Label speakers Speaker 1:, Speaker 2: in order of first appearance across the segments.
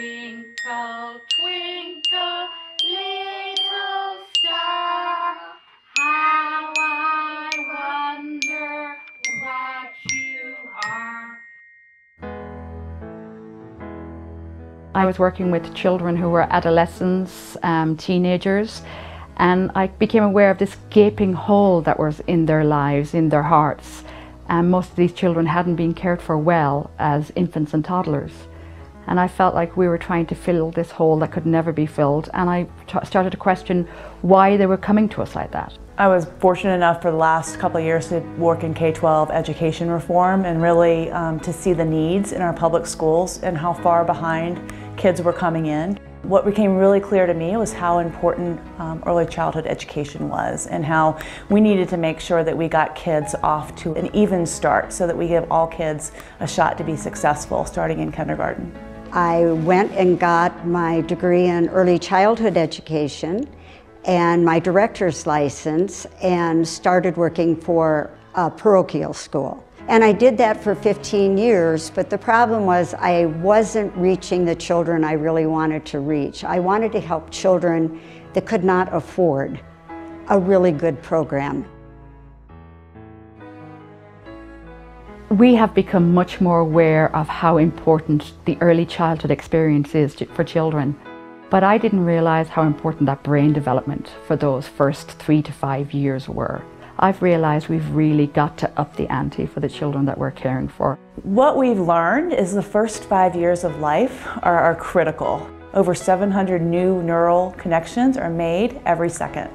Speaker 1: Twinkle, twinkle, little star, how I wonder what you are.
Speaker 2: I was working with children who were adolescents, teenagers, and I became aware of this gaping hole that was in their lives, in their hearts. And most of these children hadn't been cared for well as infants and toddlers. And I felt like we were trying to fill this hole that could never be filled. And I started to question why they were coming to us like that.
Speaker 3: I was fortunate enough for the last couple of years to work in K-12 education reform and really to see the needs in our public schools and how far behind kids were coming in. What became really clear to me was how important early childhood education was and how we needed to make sure that we got kids off to an even start so that we give all kids a shot to be successful starting in kindergarten.
Speaker 4: I went and got my degree in early childhood education and my director's license and started working for a parochial school. And I did that for 15 years, but the problem was I wasn't reaching the children I really wanted to reach. I wanted to help children that could not afford a really good program.
Speaker 2: We have become much more aware of how important the early childhood experience is for children. But I didn't realize how important that brain development for those first 3 to 5 years were. I've realized we've really got to up the ante for the children that we're caring for.
Speaker 3: What we've learned is the first 5 years of life are critical. Over 700 new neural connections are made every second.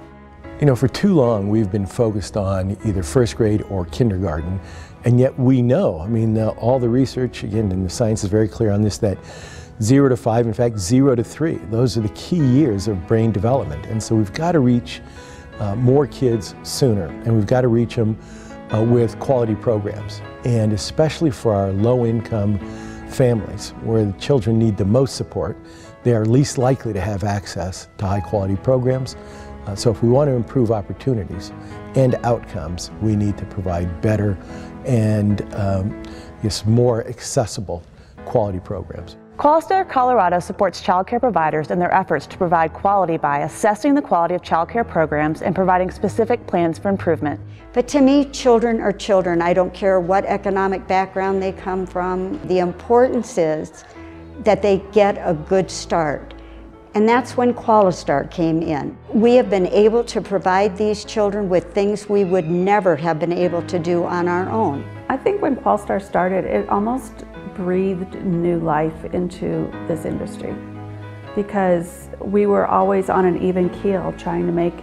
Speaker 5: You know, for too long we've been focused on either first grade or kindergarten, and yet we know, I mean, all the research, again, and the science is very clear on this, that 0 to 5, in fact 0 to 3, those are the key years of brain development. And so we've got to reach more kids sooner, and we've got to reach them with quality programs. And especially for our low-income families, where the children need the most support, they are least likely to have access to high-quality programs. So if we want to improve opportunities and outcomes, we need to provide better and more accessible quality programs.
Speaker 3: Qualistar Colorado supports childcare providers in their efforts to provide quality by assessing the quality of childcare programs and providing specific plans for improvement.
Speaker 4: But to me, children are children. I don't care what economic background they come from. The importance is that they get a good start. And that's when Qualistar came in. We have been able to provide these children with things we would never have been able to do on our own.
Speaker 6: I think when Qualistar started, it almost breathed new life into this industry, because we were always on an even keel trying to make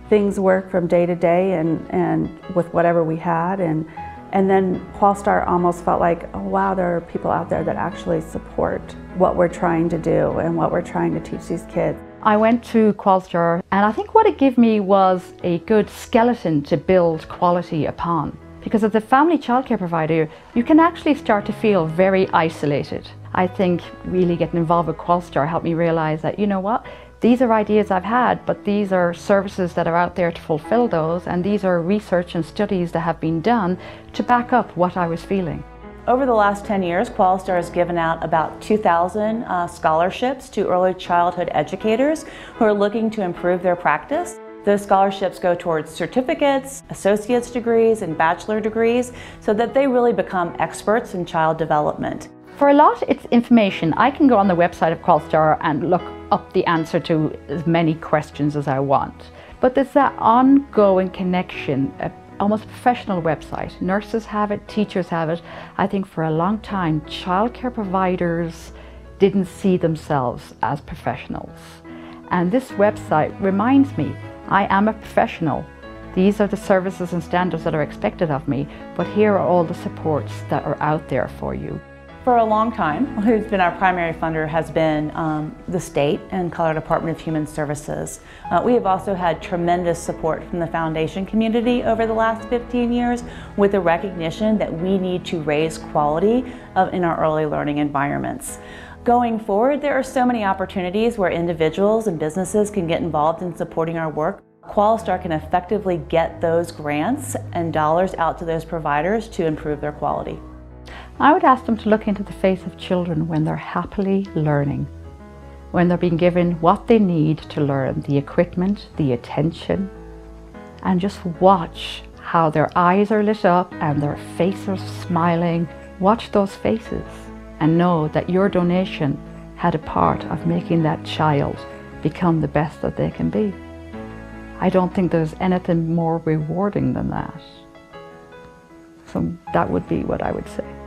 Speaker 6: things work from day to day and with whatever we had, and then Qualistar almost felt like, oh wow, there are people out there that actually support what we're trying to do and what we're trying to teach these kids.
Speaker 2: I went to Qualistar, and I think what it gave me was a good skeleton to build quality upon. Because as a family childcare provider, you can actually start to feel very isolated. I think really getting involved with Qualistar helped me realize that, you know what, these are ideas I've had, but these are services that are out there to fulfill those, and these are research and studies that have been done to back up what I was feeling.
Speaker 3: Over the last 10 years, Qualistar has given out about 2,000 scholarships to early childhood educators who are looking to improve their practice. Those scholarships go towards certificates, associate's degrees, and bachelor degrees so that they really become experts in child development.
Speaker 2: For a lot, it's information. I can go on the website of Qualistar and look up the answer to as many questions as I want. But there's that ongoing connection, almost a professional website. Nurses have it, teachers have it. I think for a long time, childcare providers didn't see themselves as professionals. And this website reminds me, I am a professional. These are the services and standards that are expected of me, but here are all the supports that are out there for you.
Speaker 3: For a long time, who's been our primary funder has been the state and Colorado Department of Human Services. We have also had tremendous support from the foundation community over the last 15 years with the recognition that we need to raise quality in our early learning environments. Going forward, there are so many opportunities where individuals and businesses can get involved in supporting our work. Qualistar can effectively get those grants and dollars out to those providers to improve their quality.
Speaker 2: I would ask them to look into the face of children when they're happily learning. when they're being given what they need to learn, the equipment, the attention, and just watch how their eyes are lit up and their faces are smiling. Watch those faces and know that your donation had a part of making that child become the best that they can be. I don't think there's anything more rewarding than that. So that would be what I would say.